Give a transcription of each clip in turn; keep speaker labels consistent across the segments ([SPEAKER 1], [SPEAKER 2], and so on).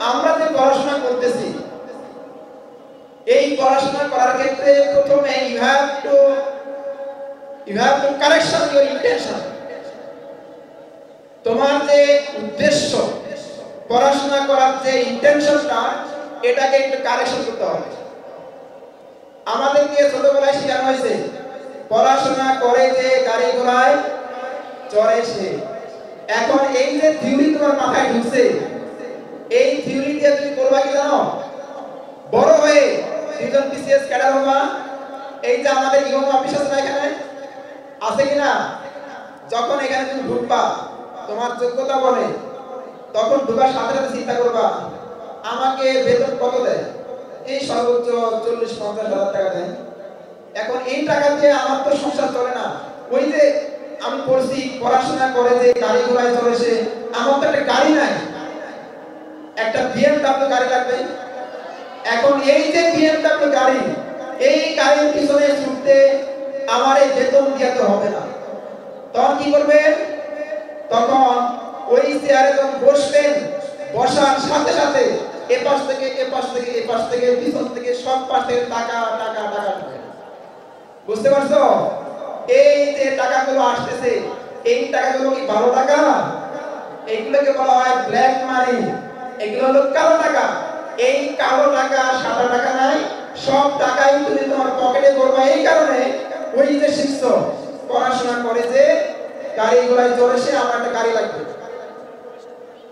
[SPEAKER 1] আমরা যে পড়াশোনা করতেছি এই পড়াশোনা করার ক্ষেত্রে প্রথমে you have to correction your intention. তোমার যে উদ্দেশ্য পড়াশোনা করার যে ইন্টেনশনটা এটাকে একটু কারেকশন করতে হবে। আমাদেরকে ছোটবেলায় শেখানো হয়েছে পড়াশোনা করে যে গাড়ি ঘোড়ায় চড়ে সে। এখন এই যে থিওরি তোমার মাথায় ঢুকছে এই থিওরি দিয়ে তুমি করবা কি জানো? বড় হয়ে দুজন বিসিএস ক্যাডার হবা। এই যে আমাদের ইউম অফিস আছে না এখানে আছে কিনা? যখন এখানে তুমি ঢুকবা তোমার যোগ্যতা বলে তখন ঢুকার সাথে সাথে চিন্তা করবা আমাকে বেতন কত দেয়? এই সর্বোচ্চ 40-50 হাজার টাকা দেয়। এখন এই টাকা দিয়ে আমার তো সংসার চলে না। ওই যে আমি পড়ছি পড়াশোনা করে যে গাড়ি ঘোড়ায় চলে সে, আমার তো একটা গাড়ি নাই, একটা বিএমডব্লিউ গাড়ি লাগবে। এখন এই যে বিএমডব্লিউ গাড়ি এই গাড়ির পিছনে ছুটতে আমার এই বেতন দিয়ে তো হবে না। তখন কি করবেন? তখন ওই চেয়ারে যখন বসবেন বসার সাথে সাথে এপাশ থেকে এপাশ থেকে এপাশ থেকে পিছন থেকে সব পাশ থেকে টাকা টাকা টাকা। বুঝতে পারছো? এই যে টাকাগুলো আসতেছে এই টাকাগুলো কি ভালো টাকা? এইগুলোকে বলা হয় ব্ল্যাক মানি। এগুলো হলো কালো টাকা। এই কালো টাকা সাদা টাকা নাই, সব টাকাই তুমি তোমার পকেটে করবা। এই কারণে ওই যে শিখছো পড়াশোনা করে যে গাড়ি ঘোড়ায় চড়ে সে আমার একটা গাড়ি লাগবে।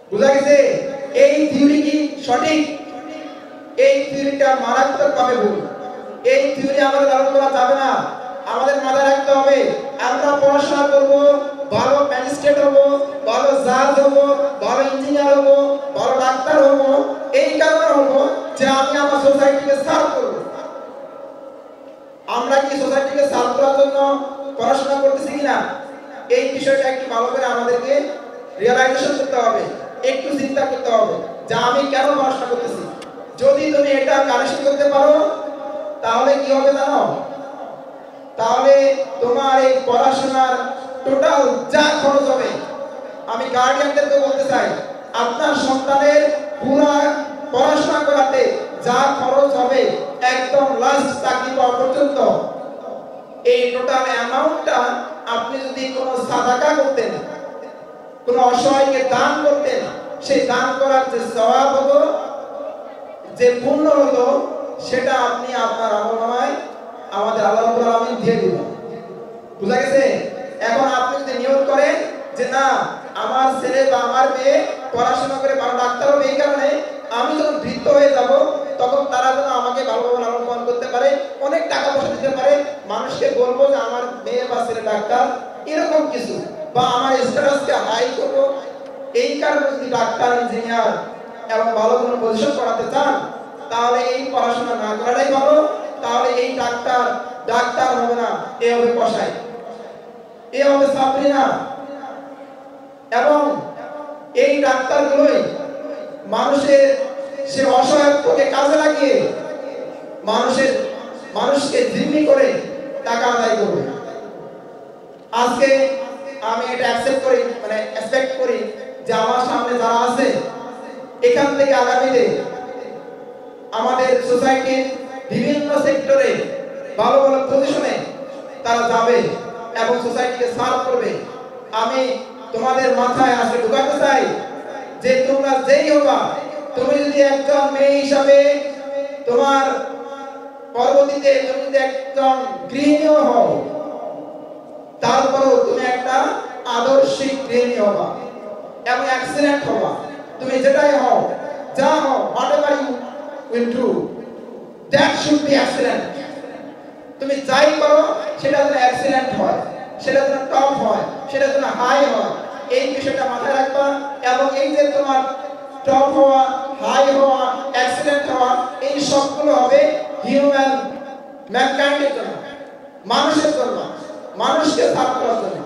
[SPEAKER 1] বুঝা গেছে? এই থিওরি কি সঠিক? এই থিওরিটা মারাত্মক ভাবে ভুল। এই থিওরি আমাদের ধারণ করা যাবে না। আমাদের মাথায় রাখতে হবে আমরা পড়াশোনা করব, ভালো ম্যাজিস্ট্রেট হব, ভালো জাজ হব, ভালো ইঞ্জিনিয়ার হব, ভালো ডাক্তার হব। এই কারণে হব যে আমি আমার সোসাইটিকে সার্ভ করব। আমরা কি সোসাইটিকে সার্ভ করার জন্য পড়াশোনা করতেছি কিনা এই বিষয়টা একটু ভালো করে আমাদেরকে রিয়ালাইজেশন করতে হবে, একটু চিন্তা করতে হবে যে আমি কেন পড়াশোনা করতেছি। যদি তুমি এটা কারেকশন করতে পারো তাহলে কি হবে জানো? তাহলে তোমার এই পড়াশোনার টোটাল যা খরচ হবে, আমি গার্ডিয়ানদেরকে বলতে চাই আপনার সন্তানের পুরো পড়াশোনা করাতে যা খরচ হবে একদম লাস্ট চাকরি পাওয়া পর্যন্ত এই টোটাল অ্যামাউন্টটা আপনি যদি কোনো সাদাকা করতেন, কোনো অসহায়কে দান করতেন, সেই দান করার যে সওয়াব হতো, যে পুণ্য হতো, সেটা আপনি আপনার আমলনামায় আমাদের আল্লাহ রাব্বুল আলামিন দিয়ে দিবেন। বুঝা গেছে? এখন আপনি যদি নিয়ত করেন যে না আমার ছেলে বা আমার মেয়ে পড়াশোনা করে ভালো ডাক্তার হবে, এই কারণে আমি যখন বৃদ্ধ হয়ে যাব তখন তারা যেন আমাকে ভালোভাবে লালন পালন করতে পারে, অনেক টাকা পয়সা দিতে পারে, মানুষকে বলবো যে আমার মেয়ে বা ছেলে ডাক্তার, এরকম কিছু, বা আমার স্ট্যাটাসকে হাই করব, এই কারণে যদি ডাক্তার ইঞ্জিনিয়ার এবং ভালো কোনো পজিশন করাতে চান তাহলে এই পড়াশোনা না করাটাই ভালো। তাহলে এই ডাক্তার হবে না, এ হবে কসাই, এ হবে সাবরিনা। এবং এই ডাক্তারগুলোই মানুষের সে অসহায়ত্বকে কাজে লাগিয়ে মানুষকে জিম্মি করে টাকা আদায় করবে। আজকে আমি এটা অ্যাকসেপ্ট করি, মানে এক্সপেক্ট করি যে আমার সামনে যারা আছে এখান থেকে আগামীতে আমাদের সোসাইটির বিভিন্ন সেক্টরে ভালো ভালো পজিশনে তারা যাবে এবং সোসাইটিকে সার্ভ করবে। আমি তোমাদের মাথায় আজকে ঢুকাতে চাই যে তোমরা যেই হবা, তুমি যদি একজন মেয়ে হিসাবে তোমার পরবর্তীতে তুমি যদি একজন গৃহিণীও হও, তারপরেও তুমি একটা আদর্শিক গৃহিণী হবা এবং এক্সিলেন্ট হবা। তুমি যেটাই হও, যা হও, whatever you will do, that should be excellent. তুমি যাই করো সেটা যেন এক্সিলেন্ট হয়, সেটা যেন টপ হয়, সেটা যেন হাই হয়, এই বিষয়টা মাথায় রাখবা। এবং এই যে তোমার টপ হওয়া, হাই হওয়া, এক্সিলেন্ট হওয়া, এই সবগুলো হবে হিউম্যান ম্যানকাইন্ডের জন্য, মানুষের জন্য, মানুষকে সার্ভ করার জন্য।